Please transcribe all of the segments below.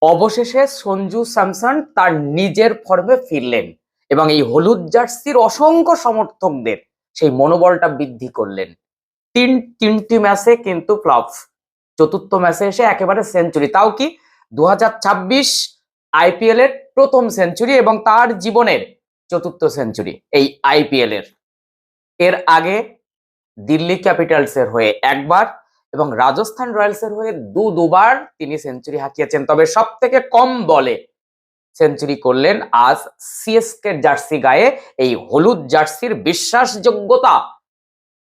অবশেষে সঞ্জু স্যামসন তার নিজের ফর্মে ফিরলেন এবং এই হলুদ জার্সির অসংখ্য সমর্থকদের সেই মনোবলটা বৃদ্ধি করলেন। তিনটি ম্যাচে কিন্তু ফ্লপ, চতুর্থ ম্যাচে এসে একেবারে সেঞ্চুরি, তাও কি 2026 আইপিএল এর প্রথম সেঞ্চুরি এবং তার জীবনের চতুর্থ সেঞ্চুরি এই আইপিএল এর আগে দিল্লি ক্যাপিটালস এর হয়ে একবার এবং রাজস্থান রয়্যালস এর হয়ে দুবার তিনি সেঞ্চুরি হাঁকিয়েছেন। তবে সব থেকে কম বলে সেঞ্চুরি করলেন আজ সিএসকে জার্সি গায়ে। এই হলুদ জার্সির বিশ্বাসযোগ্যতা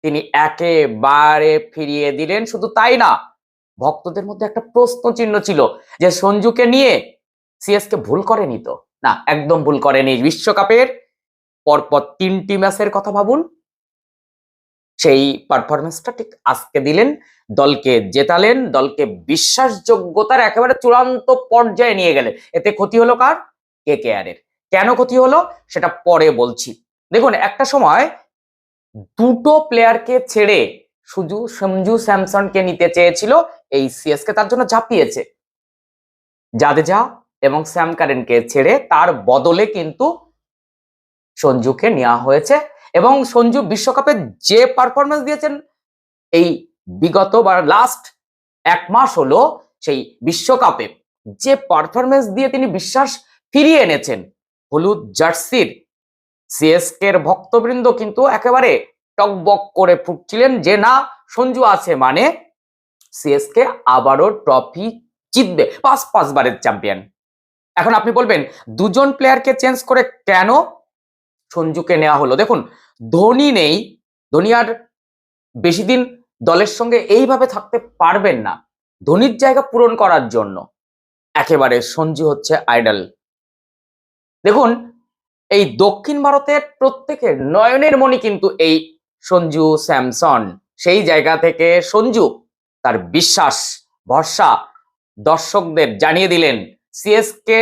তিনি একেবারে ফিরিয়ে দিলেন। শুধু তাই না, ভক্তদের মধ্যে একটা প্রশ্ন চিহ্ন ছিল যে সঞ্জুকে নিয়ে সিএসকে ভুল করেনি তো? না, একদম ভুল করেনি। বিশ্বকাপের পরপর তিনটি ম্যাচের কথা ভাবুন, সেই পারফরমেন্সটা ঠিক আজকে দিলেন, দলকে জেতালেন, দলকে বিশ্বাসযোগ্যতার একেবারে চূড়ান্ত পর্যায়ে নিয়ে গেলেন। এতে ক্ষতি হলো কার? কেকেআর এর। কেন ক্ষতি হলো সেটা পরে বলছি। দেখুন, একটা সময় দুটো প্লেয়ারকে ছেড়ে শুধু সঞ্জু স্যামসনকে নিতে চেয়েছিল এই সিএসকে, তার জন্য ঝাঁপিয়েছে। জাদেজা এবং স্যাম কারেনকে ছেড়ে তার বদলে কিন্তু সঞ্জুকে নেওয়া হয়েছে এবং সঞ্জু বিশ্বকাপে যে পারফরমেন্স দিয়েছেন এই বিগত বা লাস্ট এক মাস হলো, সেই বিশ্বকাপে যে পারফরমেন্স দিয়ে তিনি বিশ্বাস ফিরিয়ে এনেছেন হলুদ জার্সির, সিএসকে এর ভক্তবৃন্দ কিন্তু একেবারে টকবক করে ফুটছিলেন যে না, সঞ্জু আছে মানে সিএসকে আবারও ট্রফি জিতবে, পাঁচবারের চ্যাম্পিয়ন। এখন আপনি বলবেন দুজন প্লেয়ারকে চেঞ্জ করে কেন সঞ্জুকে নেওয়া হলো? দেখুন, ধোনি নেই, ধোনি আর বেশি দিন দলের সঙ্গে এইভাবে থাকতে পারবেন না। ধোনির জায়গা পূরণ করার জন্য একেবারে সঞ্জু হচ্ছে আইডল। দেখুন, এই দক্ষিণ ভারতের প্রত্যেকের নয়নের মণি কিন্তু এই সঞ্জু স্যামসন। সেই জায়গা থেকে সঞ্জু তার বিশ্বাস ভরসা দর্শকদের জানিয়ে দিলেন, সিএসকে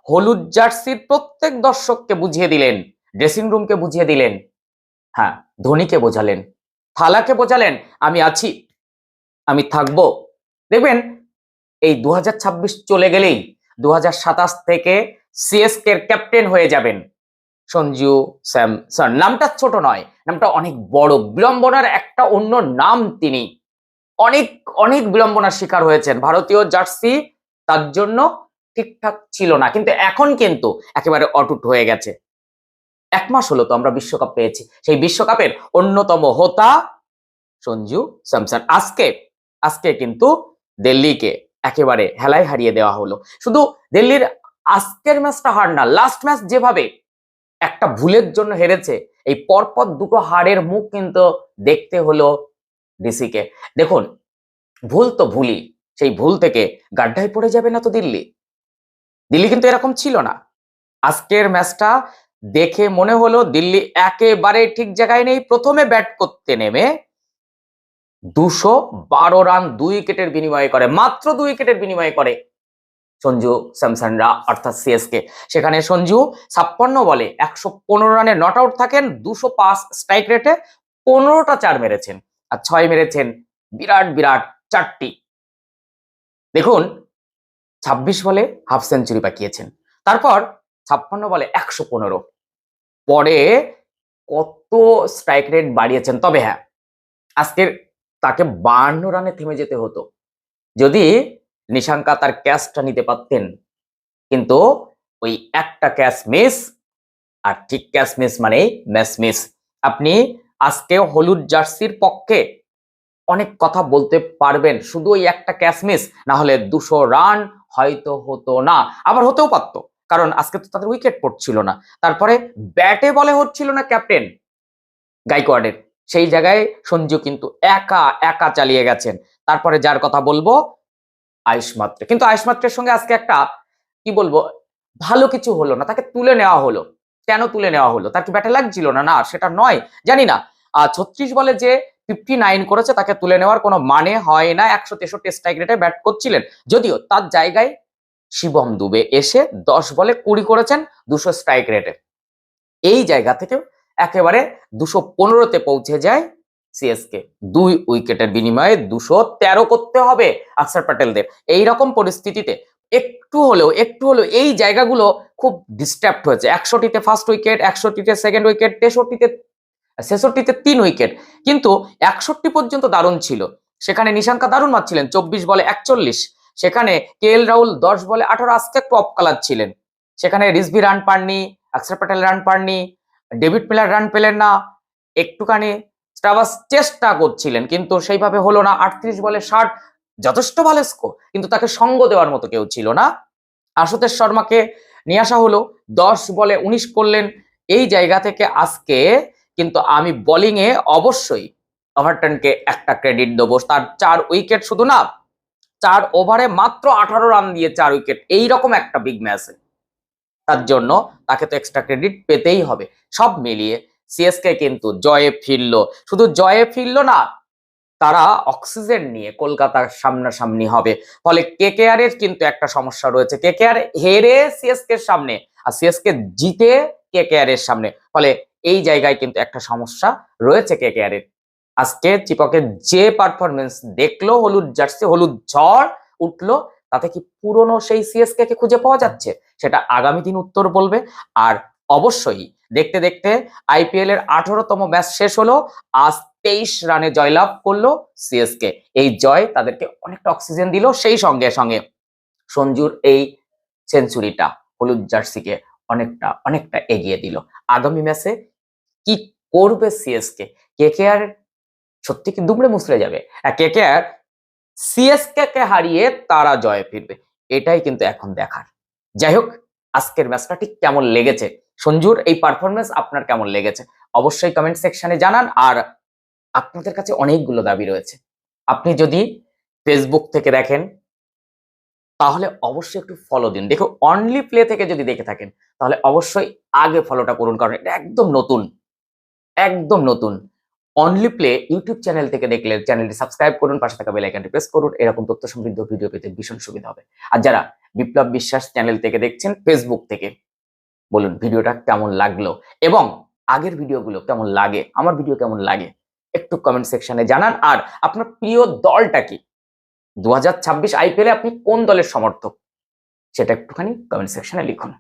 হলুদ জার্সির প্রত্যেক দর্শককে বুঝিয়ে দিলেন, ড্রেসিং রুমকে বুঝিয়ে দিলেন, হ্যাঁ ধোনিকে বোঝালেন, থালাকে বোঝালেন, আমি আছি, আমি থাকবো। দেখবেন এই 2026 চলে গেলেই 2027 থেকে সিএসকে এর ক্যাপ্টেন হয়ে যাবেন সঞ্জু স্যামসন। নামটা ছোট নয়, নামটা অনেক বড়, বিড়ম্বনার একটা অন্য নাম তিনি। অনেক অনেক বিড়ম্বনার শিকার হয়েছেন। ভারতীয় জার্সি তার জন্য ঠিকঠাক ছিল না, কিন্তু এখন কিন্তু একেবারে অটুট হয়ে গেছে। এক মাস হলো তো আমরা বিশ্বকাপ পেয়েছি, সেই বিশ্বকাপের অন্যতম হোতা সঞ্জু স্যামসন। আজকে কিন্তু দিল্লিকে একেবারে হেলায় হারিয়ে দেওয়া হলো। শুধু দিল্লির আজকের ম্যাচটা হার না, লাস্ট ম্যাচ যেভাবে একটা ভুলের জন্য হেরেছে, এই পরপর দুটো হারের মুখ কিন্তু দেখতে হলো ডিসিকে। দেখুন, ভুল তো ভুলই, সেই ভুল থেকে গাড্ডায় পড়ে যাবে না তো দিল্লি। দিল্লি কিন্তু এরকম ছিল না। আজকের ম্যাচটা দেখে মনে হলো দিল্লি একেবারে ঠিক জায়গায় নেই। প্রথমে ব্যাট করতে নেমে 212 রান 2 উইকেটের বিনিময়ে করে, মাত্র 2 উইকেটের বিনিময়ে করে সঞ্জু স্যামসনরা অর্থাৎ সিএসকে। সেখানে সঞ্জু 56 বলে 115 রানে নট আউট থাকেন, 205 স্ট্রাইক রেটে 15টা 4 মেরেছেন আর 6 মেরেছেন বিরাট বিরাট 4টি। দেখুন, 26 বলে হাফ সেঞ্চুরি পাকিয়েছেন, তারপর 56 বলে 115, পরে কত স্ট্রাইক রেট বাড়িয়েছেন। তবে হ্যাঁ, আজকের তাকে 52 রানে থেমে যেতে হতো যদি নিশাঙ্কা তার ক্যাচটা নিতে পারতেন, কিন্তু ওই একটা ক্যাচ মিস, আর ঠিক ক্যাচ মিস মানে ম্যাচ মিস। আপনি আজকে হলুদ জার্সির পক্ষে অনেক কথা বলতে পারবেন, শুধু ওই একটা ক্যাচ মিস না হলে 200 রান হয়তো হতো না, আবার হতেও পারতো, কারণ আজকে তো তাদের উইকেট পড়ছিল না। তারপরে ব্যাটে বলে হচ্ছিল না ক্যাপ্টেন গাইকোয়াডের, সেই জায়গায় সঞ্জু কিন্তু একা একা চালিয়ে গেছেন। তারপরে যার কথা বলবো আয়ুষ মাত্রে, কিন্তু আয়ুষ মাত্রের সঙ্গে আজকে একটা কি বলবো, ভালো কিছু হলো না, তাকে তুলে নেওয়া হলো। কেন তুলে নেওয়া হলো? তার কি ব্যাটে লাগছিল না? না, সেটা নয়, জানি না। 36 বলে যে 59 করেছে তাকে তুলে নেওয়ার কোনো মানে হয় না। 163 স্ট্রাইক রেটে ব্যাট করছিলেন, যদিও তার জায়গায় শিবম দুবে এসে 10 বলে 20 করেছেন 200 স্ট্রাইক রেটে। এই জায়গা থেকে একেবারে 215-তে পৌঁছে যায় সিএসকে। 2 উইকেটের বিনিময়ে 213 করতে হবে আকসার প্যাটেলদের। এইরকম পরিস্থিতিতে একটু হলেও এই জায়গাগুলো খুব ডিস্টার্ব হয়েছে। 100টিতে ফার্স্ট উইকেট, 100টিতে সেকেন্ড উইকেট, 63তে 3 উইকেট, কিন্তু 61 পর্যন্ত দারুণ ছিল। সেখানে নিশাঙ্কা দারুণ মারছিলেন 24 বলে 41, সেখানে KL রাহুল 10 বলে 18 আজকে টপ কালার ছিলেন। সেখানে রিজভি রান পাননি, অক্ষর প্যাটেল রান পাননি, ডেভিড মিলার রান পেলেন না, একটুখানি স্টাবাস চেষ্টা করছিলেন কিন্তু সেইভাবে হলো না। 38 বলে 60 যথেষ্ট ভালো স্কোর, কিন্তু তাকে সঙ্গ দেওয়ার মতো কেউ ছিল না। আশুতোষ শর্মাকে নিয়ে আসা হলো, 10 বলে 19 করলেন। এই জায়গা থেকে আজকে কিন্তু আমি বোলিং এ অবশ্যই ওভারটনকে একটা ক্রেডিট দেবো। তার 4 উইকেট শুধু না, 4 ওভারে মাত্র 18 রান দিয়ে 4 উইকেট, এইরকম একটা বিগ ম্যাচে তার জন্য তাকে তো এক্সট্রা ক্রেডিট পেতেই হবে। সব মিলিয়ে সিএসকে কিন্তু জয়ে ফিরলো, শুধু জয়ে ফিরলো না, তারা অক্সিজেন নিয়ে কলকাতার সামনাসামনি হবে। ফলে কেকেআর এর কিন্তু একটা সমস্যা রয়েছে, কেকেআর হেরে সিএসকে এর সামনে আর সিএসকে জিতে কেকেআর এর সামনে, ফলে এই জায়গায় কিন্তু একটা সমস্যা রয়েছে কেকেআর এর। আজকে চিপকের যে পারফরমেন্স দেখলো, হলুদ জার্সি, হলুদ ঝড় উঠলো, তাতে কি পুরনো সেই সিএসকে কে খুঁজে পাওয়া যাচ্ছে? সেটা আগামী দিন উত্তর বলবে। আর অবশ্যই দেখতে দেখতে আইপিএল এর 18তম ম্যাচ শেষ হলো, আজ 23 রানে জয়লাভ করলো সিএসকে। এই জয় তাদেরকে অনেকটা অক্সিজেন দিল, সেই সঙ্গে সঙ্গে সঞ্জুর এই সেঞ্চুরিটা হলুদ জার্সিকে অনেকটা অনেকটা এগিয়ে দিল। আগামী ম্যাচে কি করবে সিএসকে? কেকেআর সত্যি কি দুমড়ে মুচড়ে যাবে? কেকেআর সিএসকে কে হারিয়ে তারা জয়ে ফিরবে, এটাই কিন্তু এখন দেখার। যাই হোক, আজকের ম্যাচটা ঠিক কেমন লেগেছে, সঞ্জুর এই পারফরমেন্স আপনার কেমন লেগেছে অবশ্যই কমেন্ট সেকশনে জানান। আর আপনাদের কাছে অনেকগুলো দাবি রয়েছে, আপনি যদি ফেসবুক থেকে দেখেন তাহলে অবশ্যই একটু ফলো দিন। দেখো, অনলি প্লে থেকে যদি দেখে থাকেন তাহলে অবশ্যই আগে ফলোটা করুন, কারণ এটা একদম নতুন, একদম নতুন। অনলি প্লে ইউটিউব চ্যানেল থেকে দেখলে চ্যানেলটি সাবস্ক্রাইব করুন, পাশে থাকা বেল আইকনটি প্রেস করুন, এরকম তথ্য সমৃদ্ধ ভিডিও পেতে ভীষণ সুবিধা হবে। আর যারা বিপ্লব বিশ্বাস চ্যানেল থেকে দেখছেন ফেসবুক থেকে, বলুন ভিডিওটা কেমন লাগলো এবং আগের ভিডিওগুলো কেমন লাগে, আমার ভিডিও কেমন লাগে, একটু কমেন্ট সেকশনে জানান। আর আপনার প্রিয় দলটা কি, 2026 আইপিএলে আপনি কোন দলের সমর্থক, সেটা একটুখানি কমেন্ট সেকশনে লিখুন।